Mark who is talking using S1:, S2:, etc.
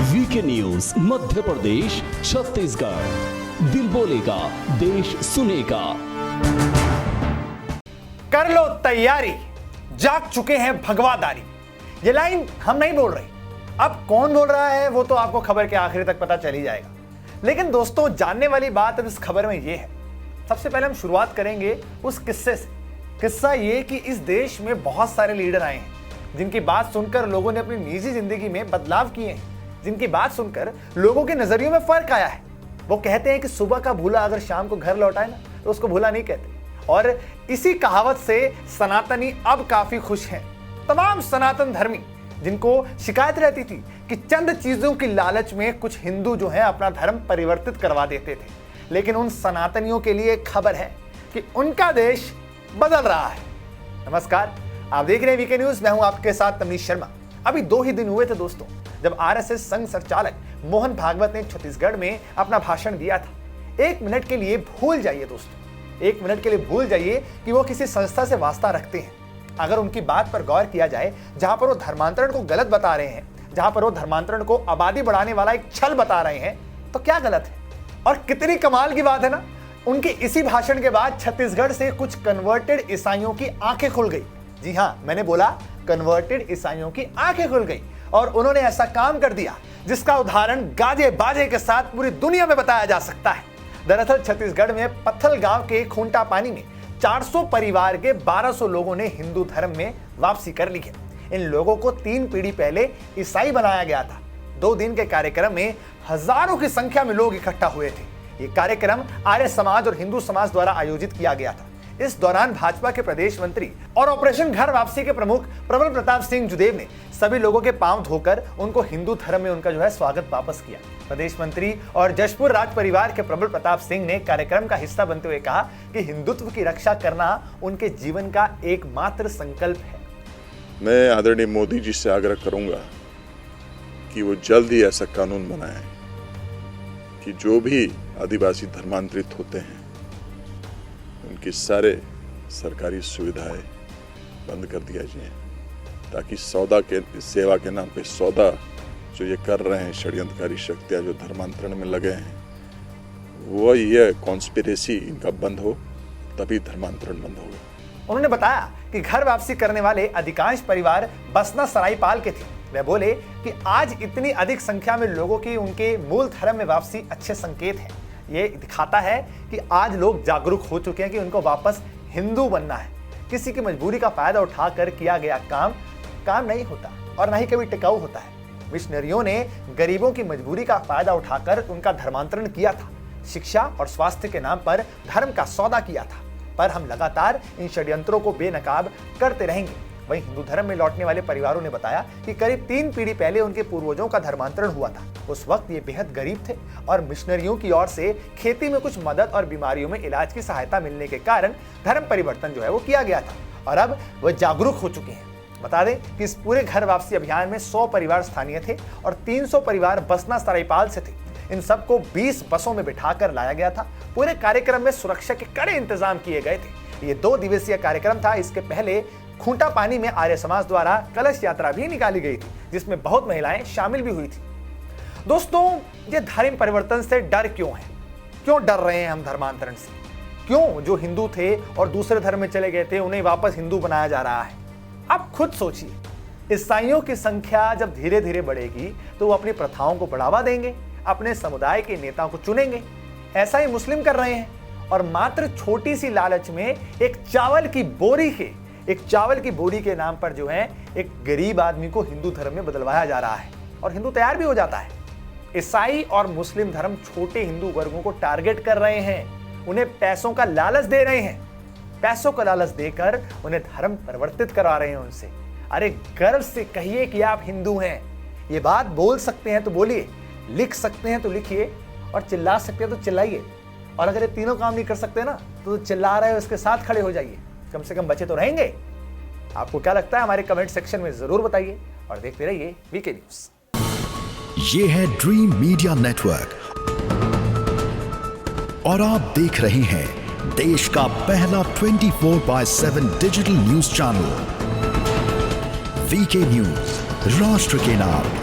S1: VK news Madhya Pradesh Chhattisgarh, दिल बोलेगा देश सुनेगा।
S2: कर लो तैयारी, जाग चुके हैं भगवादारी। ये लाइन हम नहीं बोल रहे, अब कौन बोल रहा है वो तो आपको खबर के आखिरी तक पता चल ही जाएगा। लेकिन दोस्तों, जानने वाली बात अब इस खबर में ये है। सबसे पहले हम शुरुआत करेंगे उस किस्से से। किस्सा ये कि इस देश में बहुत सारे लीडर आए हैं जिनकी बात सुनकर लोगों ने अपनी निजी जिंदगी में बदलाव किए हैं, जिनकी बात सुनकर लोगों के नजरियों में फर्क आया है। वो कहते हैं कि सुबह का भूला अगर शाम को घर लौटाए ना तो उसको भूला नहीं कहते। और इसी कहावत से सनातनी अब काफी खुश हैं। तमाम सनातन धर्मी जिनको शिकायत रहती थी कि चंद चीजों की लालच में कुछ हिंदू जो है अपना धर्म परिवर्तित करवा देते थे, लेकिन उन सनातनियों के लिए खबर है कि उनका देश बदल रहा है। नमस्कार, आप देख रहे हैं वीके न्यूज। मैं हूं आपके साथ तमनीश शर्मा। अभी 2 ही दिन हुए थे दोस्तों जब आरएसएस संघ संचालक मोहन भागवत ने छत्तीसगढ़ में अपना भाषण दिया था। 1 मिनट के लिए भूल जाइए दोस्तों, 1 मिनट के लिए भूल जाइए कि वो किसी संस्था से वास्ता रखते हैं। अगर उनकी बात पर गौर किया जाए, जहां पर वो धर्मांतरण को गलत बता रहे हैं, जहां पर वो धर्मांतरण को आबादी बढ़ाने वाला एक छल बता रहे हैं, तो क्या गलत है? और कितनी कमाल की बात है ना, उनके इसी भाषण के बाद छत्तीसगढ़ से कुछ कन्वर्टेड ईसाइयों की आंखें खुल गई। जी हां, मैंने बोला कन्वर्टेड ईसाइयों की आंखें खुल गई और उन्होंने ऐसा काम कर दिया जिसका उदाहरण गाजे बाजे के साथ पूरी दुनिया में बताया जा सकता है। दरअसल छत्तीसगढ़ में पत्थल गांव के खूंटा पानी में 400 परिवार के 1200 लोगों ने हिंदू धर्म में वापसी कर ली है। इन लोगों को 3 पीढ़ी पहले ईसाई बनाया गया था। 2 दिन के कार्यक्रम में हजारों की संख्या में लोग इकट्ठा हुए थे। ये कार्यक्रम आर्य समाज और हिंदू समाज द्वारा आयोजित किया गया था। इस दौरान भाजपा के प्रदेश मंत्री और ऑपरेशन घर वापसी के प्रमुख प्रबल प्रताप सिंह जुदेव ने सभी लोगों के पांव धोकर उनको हिंदू धर्म में उनका जो है स्वागत वापस किया। प्रदेश मंत्री और जशपुर राज परिवार के प्रबल प्रताप सिंह ने कार्यक्रम का हिस्सा बनते हुए कहा कि हिंदुत्व की रक्षा करना उनके जीवन का एकमात्र संकल्प है।
S3: मैं आदरणीय मोदी जी से आग्रह करूंगा कि वो जल्द ही ऐसा कानून बनाएं कि जो भी आदिवासी धर्मांतरित होते हैं उनकी सारे सरकारी सुविधाएं बंद कर दिया जाए, ताकि सौदा के सेवा के नाम पे सौदा जो ये कर रहे हैं षड्यंत्रकारी शक्तियां जो धर्मांतरण में लगे हैं, वो ये कॉन्स्पिरेसी इनका बंद हो, तभी धर्मांतरण बंद होगा।
S2: उन्होंने बताया कि घर वापसी करने वाले अधिकांश परिवार बसना सरायपाल के थे। वे बोले कि आज इतनी अधिक संख्या में लोगों की उनके मूल धर्म में वापसी अच्छे संकेत है। ये दिखाता है कि आज लोग जागरूक हो चुके हैं कि उनको वापस हिंदू बनना है। किसी की मजबूरी का फायदा उठाकर किया गया काम नहीं होता और ना ही कभी टिकाऊ होता है। मिशनरियों ने गरीबों की मजबूरी का फायदा उठाकर उनका धर्मांतरण किया था। शिक्षा और स्वास्थ्य के नाम पर धर्म का सौदा किया था, पर हम लगातार इन षड्यंत्रों को बेनकाब करते रहेंगे। वहीं हिंदू धर्म में लौटने वाले परिवारों ने बताया कि करीब 3 पीढ़ी पहले उनके पूर्वजों का धर्मांतरण हुआ था। उस वक्त ये बेहद गरीब थे और मिशनरियों की ओर से खेती में कुछ मदद और बीमारियों में इलाज की सहायता मिलने के कारण धर्म परिवर्तन जो है वो किया गया था और अब वह जागरूक हो चुके हैं। बता दें कि इस पूरे घर वापसी अभियान में 100 परिवार स्थानीय थे और 300 परिवार बसना सरायपाल से थे। इन सबको 20 बसों में बिठाकर लाया गया था। पूरे कार्यक्रम में सुरक्षा के कड़े इंतजाम किए गए थे। ये 2 दिवसीय कार्यक्रम था। इसके पहले खूंटा पानी में आर्य समाज द्वारा कलश यात्रा भी निकाली गई थी, जिसमें बहुत महिलाएं शामिल भी हुई थी। दोस्तों, ये धर्म परिवर्तन से डर क्यों है? क्यों डर रहे हैं हम धर्मांतरण से? क्यों जो हिंदू थे और दूसरे धर्म में चले गए थे उन्हें वापस हिंदू बनाया जा रहा है? आप खुद सोचिए, ईसाइयों की संख्या जब धीरे धीरे बढ़ेगी तो वो अपनी प्रथाओं को बढ़ावा देंगे, अपने समुदाय के नेताओं को चुनेंगे। ऐसा ही मुस्लिम कर रहे हैं और मात्र छोटी सी लालच में एक चावल की बोरी के नाम पर जो है एक गरीब आदमी को हिंदू धर्म में बदलवाया जा रहा है और हिंदू तैयार भी हो जाता है। ईसाई और मुस्लिम धर्म छोटे हिंदू वर्गों को टारगेट कर रहे हैं, उन्हें पैसों का लालच दे रहे हैं। पैसों का लालच देकर उन्हें धर्म परिवर्तित करवा रहे हैं उनसे। अरे गर्व से कहिए कि आप हिंदू हैं। ये बात बोल सकते हैं तो बोलिए, लिख सकते हैं तो लिखिए और चिल्ला सकते हैं तो चिल्लाइए। और अगर ये तीनों काम नहीं कर सकते ना तो चिल्ला रहे हो इसके साथ खड़े हो जाइए, कम से कम बचे तो रहेंगे। आपको क्या लगता है हमारे कमेंट सेक्शन में जरूर बताइए और देखते रहिए वीके न्यूज।
S4: ये है ड्रीम मीडिया नेटवर्क और आप देख रहे हैं देश का पहला 24/7 digital news channel VK news, राष्ट्र के नाम।